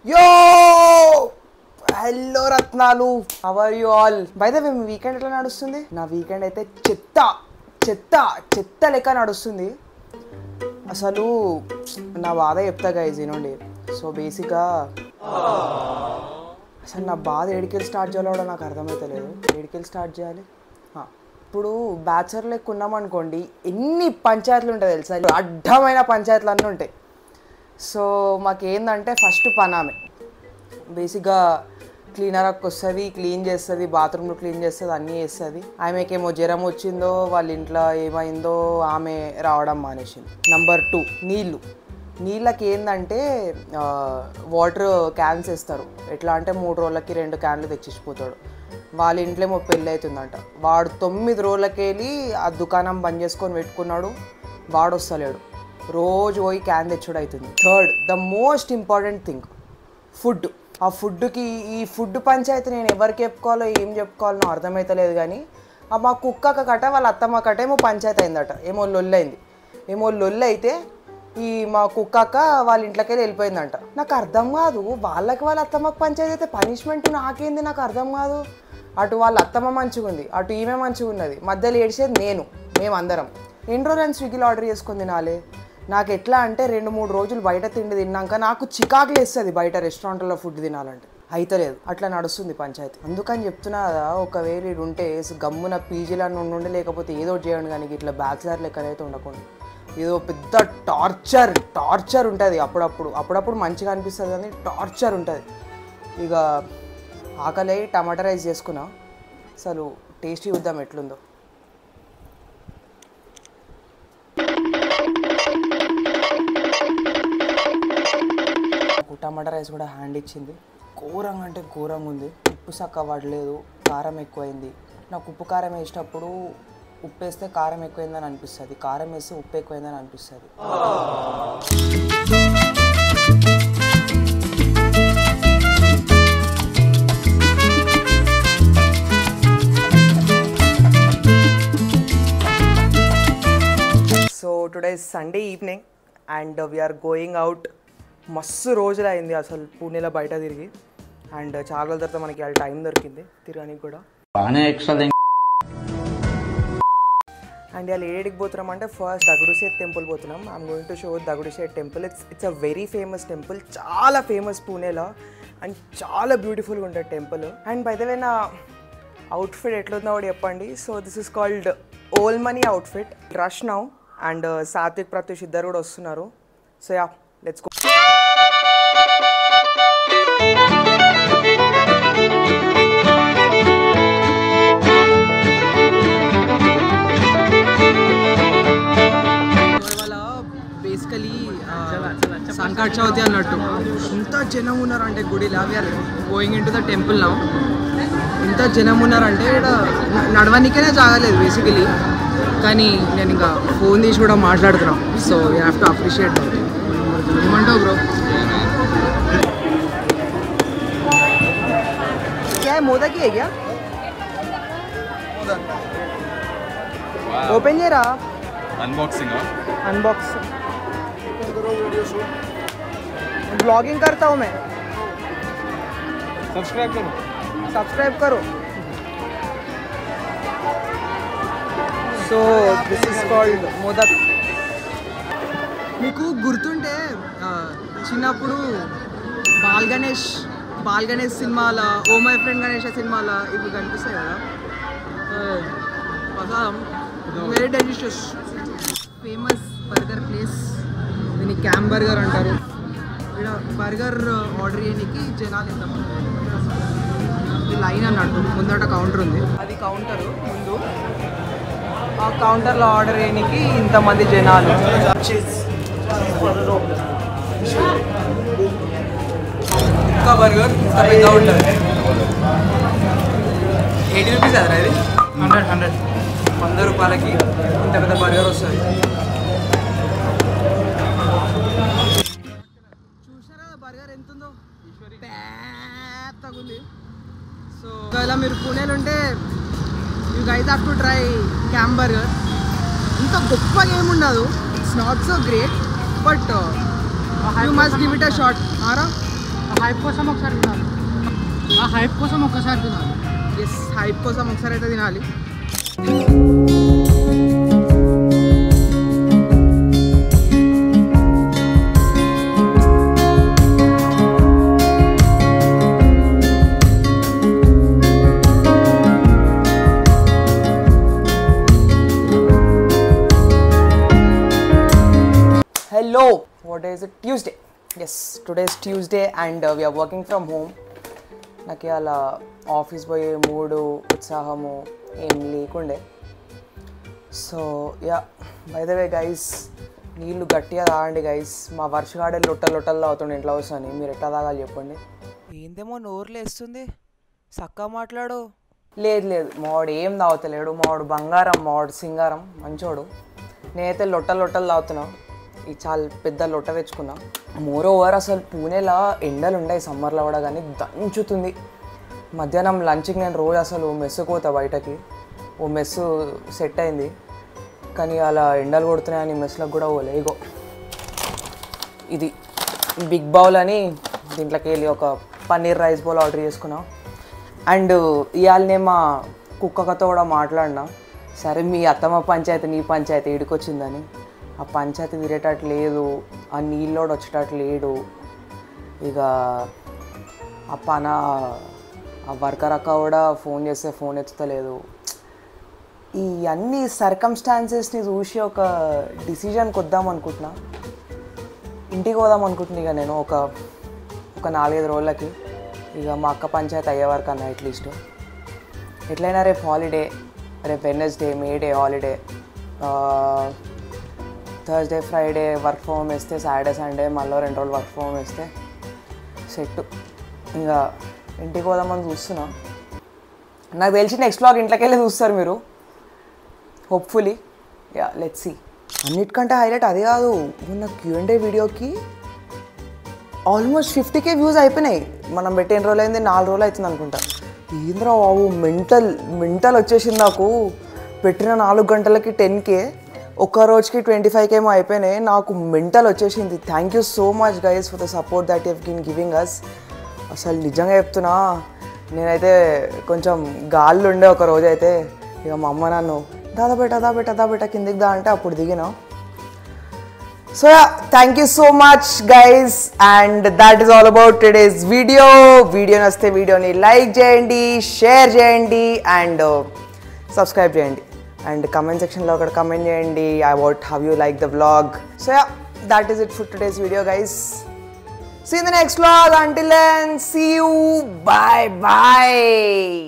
Yo! Hello రత్నాలు, how are you all? By the way, me weekend ఎట్లా నడుస్తుంది? నా వీకెండ్ అయితే చెత్త లెక్క నడుస్తుంది. అసలు నా బాధ చెప్తా గైజ్ వినండి. సో బేసిక్గా అసలు నా బాధ ఏడికెళ్ళి స్టార్ట్ చేయాలో కూడా నాకు అర్థమవుతలేదు. ఏడికెళ్ళి స్టార్ట్ చేయాలి? ఇప్పుడు బ్యాచలర్ లెక్క ఉన్నామనుకోండి, ఎన్ని పంచాయతీలు ఉంటాయి తెలుసా? అడ్డమైన పంచాయతీలు అన్నీ ఉంటాయి. సో మాకేందంటే ఫస్ట్ పని ఆమె బేసిక్గా క్లీనర్ అక్క వస్తుంది, క్లీన్ చేస్తుంది, బాత్రూమ్లు క్లీన్ చేస్తుంది, అన్నీ చేస్తుంది. ఆమెకేమో జ్వరం వచ్చిందో వాళ్ళ ఇంట్లో ఏమైందో ఆమె రావడం మానేసింది. నెంబర్ 2 నీళ్ళకి ఏంటంటే వాటర్ క్యాన్స్ వేస్తారు. ఎట్లా అంటే 3 రోజులకి 2 క్యాన్లు తెచ్చిపోతాడు. వాళ్ళ ఇంట్లో ఏమో పెళ్ళి అవుతుందంట. వాడు 9 రోజులకి వెళ్ళి ఆ దుకాణం బంద్ చేసుకొని పెట్టుకున్నాడు. వాడు వస్తలేడు, రోజు పోయి క్యాన్ తెచ్చుడు అవుతుంది. Third, the most important thing, food. ఆ ఫుడ్కి ఈ ఫుడ్ పంచాయతీ నేను ఎవరికి చెప్పుకోవాలో ఏం చెప్పుకోవాలో అర్థమవుతలేదు. కానీ మా కుక్క కట వాళ్ళ అత్తమ్మ కట ఏమో పంచాయతీ అయిందట. ఏమో లొల్లి అయితే ఈ మా కుక్క వాళ్ళ ఇంట్లోకి వెళ్ళిపోయిందంట. నాకు అర్థం కాదు, వాళ్ళకి వాళ్ళ అత్తమ్మకి పంచాయతీ అయితే పనిష్మెంట్ నాకేంది నాకు అర్థం కాదు. అటు వాళ్ళ అత్తమ్మ మంచిగా ఉంది, అటు ఈమె మంచిగా ఉన్నది, మధ్యలో ఏడిసేది మేమందరం. ఎన్ని రోజులు అని స్విగ్గీలో ఆర్డర్ చేసుకొని తినాలి? నాకు ఎట్లా అంటే 2-3 రోజులు బయట తిండి తిన్నాక నాకు చికాకులు వేస్తుంది బయట రెస్టారెంట్లో ఫుడ్ తినాలంటే. అయితలేదు, అట్లా నడుస్తుంది పంచాయతీ. అందుకని చెప్తున్నా కదా, ఒకవేళ ఇది ఉంటే గమ్మున పీజీలో ఉండి లేకపోతే ఏదో చేయండి. కానీ ఇట్లా బ్యాచిలర్ లెక్కనైతే ఉండకుండా ఏదో పెద్ద టార్చర్ ఉంటుంది. అప్పుడప్పుడు మంచిగా అనిపిస్తుంది కానీ టార్చర్ ఉంటుంది. ఇక ఆకలి టమాటా రైస్ చేసుకున్నా. అసలు టేస్టీ చూద్దాం ఎట్లుందో. టమాటా రైస్ కూడా హ్యాండ్ ఇచ్చింది. ఘోరంగా అంటే ఘోరంగా ఉంది. ఉప్పు సక్క పడలేదు, కారం ఎక్కువైంది. నాకు ఉప్పు కారం వేసేటప్పుడు ఉప్పు వేస్తే కారం ఎక్కువైందని అనిపిస్తుంది, కారం వేస్తే ఉప్పు ఎక్కువైందని అనిపిస్తుంది. So today is Sunday evening and we're going out. మస్తు రోజులు అయింది అసలు పూణేలో బయట తిరిగి. అండ్ చాలా రోజుల తర్వాత మనకి వాళ్ళ టైం దొరికింది తిరగడానికి కూడా. అండ్ వాళ్ళు ఏడికి పోతున్నాం అంటే ఫస్ట్ దగుడుశేట్ టెంపుల్ పోతున్నాం. I'm going to show Dagdusheth temple. It's a very famous temple, చాలా ఫేమస్ పూణేలో అండ్ చాలా బ్యూటిఫుల్గా ఉంటుంది temple. And by the way నా అవుట్ఫిట్ ఎట్లుందో కూడా చెప్పండి. So this is called old money outfit. Rush now and Sathvik Prathyush ఇద్దరు కూడా వస్తున్నారు. So yeah, let's go. Basically Sankat Chavithi అన్నట్టు ఇంత జనం ఉన్నారంటే గుడిలో. We're going in to the temple now. ఇంత జనం ఉన్నారంటే ఇక్కడ నడవనికనే జాగలేదు బేసికలీ. కానీ నేను ఇంకా ఫోన్ తీసి కూడా మాట్లాడుతున్నాం. So you have to appreciate that. ఏమంటావు బ్రో? क्या है मोदा की है क्या? ओपन नहीं रहा. अनबॉक्सिंग ब्लॉगिंग करता हूँ मैं. सब्सक्राइब करो. So this is called modak. మీకు గుర్తుంటే చిన్నప్పుడు బాల్ గణేష్ సినిమాలో, ఓ మై ఫ్రెండ్ గణేష్ సినిమాలో ఇవి కనిపిస్తాయి కదా. ప్రసాదం very delicious. Famous burger place, దీన్ని క్యాంప్ బర్గర్ అంటారు. ఇక్కడ బర్గర్ ఆర్డర్ చేయడానికి జనాలు ఎంతమంది, ఈ లైన్ అన్నట్టు. ముందట కౌంటర్ ఉంది, అది కౌంటర్ ముందు. ఆ కౌంటర్లో ఆర్డర్ చేయడానికి ఇంతమంది జనాలు. ఇంకా బర్గర్ ఇంత పెద్ద ఉంటుంది. 80 రూపీస్ అదరా ఇది? 100 రూపాయలకి ఇంత పెద్ద బర్గర్ వస్తుంది. చూసారా బర్గర్ ఎంత ఉందో, పెద్దగా ఉంది. సో ఒకవేళ మీరు పూణేలో ఉంటే you guys have to try camp burger. ఇంత గొప్పగా ఏముండదు, it's not so great, but you must give it a shot. Aura hype కోసం ఒకసారి తినాలి. ఆ హైప్ కోసం ఒకసారి తినాలి. ఎస్, హైప్ కోసం ఒకసారి అయితే తినాలి. Hello, what day is it? Tuesday. Yes, today is Tuesday and we are working from home. నాకు అలా ఆఫీస్ పోయే మూడు ఉత్సాహము ఏం లేకుండే. So yeah, by the way guys, నీళ్ళు గట్టిగా తాగండి గైస్. మా వర్షగాడే లొట్టలు తాగుతుండే ఇంట్లో వస్తాను. మీరు ఎట్లా తాగాలి చెప్పండి. ఏందేమో నోరులో వేస్తుంది, చక్కగా మాట్లాడు. లేదు మావాడు ఏం తాగుతలేడు. మావాడు బంగారం, మావాడు సింగారం, మంచోడు. నేనైతే లొట్టలు తాగుతున్నా. ఈ చాలా పెద్ద లొట్ట తెచ్చుకున్నా. మోర్ ఓవర్ అసలు పూణేలో ఎండలు ఉన్నాయి సమ్మర్లో కూడా, కానీ దంచుతుంది. మధ్యాహ్నం లంచ్కి నేను రోజు అసలు మెస్సుకు పోతా బయటకి. ఓ మెస్సు సెట్ అయింది, కానీ అలా ఎండలు కొడుతున్నాయని మెస్లకు కూడా పోలే. ఇగో ఇది బిగ్ బౌల్ అని దీంట్లోకి వెళ్ళి ఒక పన్నీర్ రైస్ బౌల్ ఆర్డర్ చేసుకున్నా. అండ్ ఇవాళనే మా కుక్కతో కూడా మాట్లాడినా. సరే మీ అత్తమ్మ పంచాయతీ నీ పంచాయతీ ఈడికొచ్చిందని. ఆ పంచాయతీ తిరేటట్టు లేదు, ఆ నీళ్ళోడు వచ్చేటట్టు లేడు. ఇక ఆ వర్కర్ అక్క కూడా ఫోన్ చేస్తే ఫోన్ ఎత్తుతలేదు. ఈ అన్ని సర్కమ్స్టాన్సెస్ని చూసి ఒక డిసిజన్కి వద్దాం అనుకుంటున్నా. ఇంటికి పోదాం అనుకుంటున్నా ఇక నేను ఒక 4-5 రోజులకి. ఇక మా అక్క పంచాయతీ అయ్యే వరకు అన్న అట్లీస్ట్. ఎట్లయినా రేపు హాలిడే, రేపు Wednesday May day holiday. Thursday Friday work from home వేస్తే సాటర్డే సండే మళ్ళీ 2 రోజులు వర్క్ ఫ్రమ్ హోమ్ వేస్తే సెట్. ఇంకా ఇంటికి పోదామని చూస్తున్నా. నాకు తెలిసి నెక్స్ట్ వ్లాగ్ ఇంట్లోకి వెళ్ళి చూస్తారు మీరు, హోప్ఫుల్లీ. Ya, let's see. అన్నిటికంటే హైలైట్ అది కాదు, మొన్న Q&A వీడియోకి ఆల్మోస్ట్ 50K వ్యూస్ అయిపోయినాయి. మనం పెట్టి ఎన్ని రోజులు అయింది, 4 రోజులు అవుతుంది అనుకుంటా. ఏంద్రా బాబు, మెంటల్ వచ్చేసింది నాకు. పెట్టిన 4 గంటలకి 10K, ఒక్క రోజుకి 25K ఏమో అయిపోయినాయి. నాకు మెంటల్ వచ్చేసింది. Thank you so much guys for the support that you gin giving us. అసలు నిజంగా చెప్తున్నా, నేనైతే కొంచెం గాల్లో ఉండే ఒక రోజు అయితే. ఇక మా అమ్మ నన్ను దాదాబెట్ట కిందికి దా అంటే అప్పుడు దిగినా. So thank you so much guys, and that is all about today's video. Video నచ్చితే వీడియోని లైక్ చేయండి, షేర్ చేయండి అండ్ సబ్స్క్రైబ్ చేయండి. అండ్ కమెంట్ సెక్షన్లో ఒకటి కమెంట్ చేయండి about how you like the vlog. So yeah, that is it for today's video guys. See you in the next vlog. Until then, see you. Bye bye.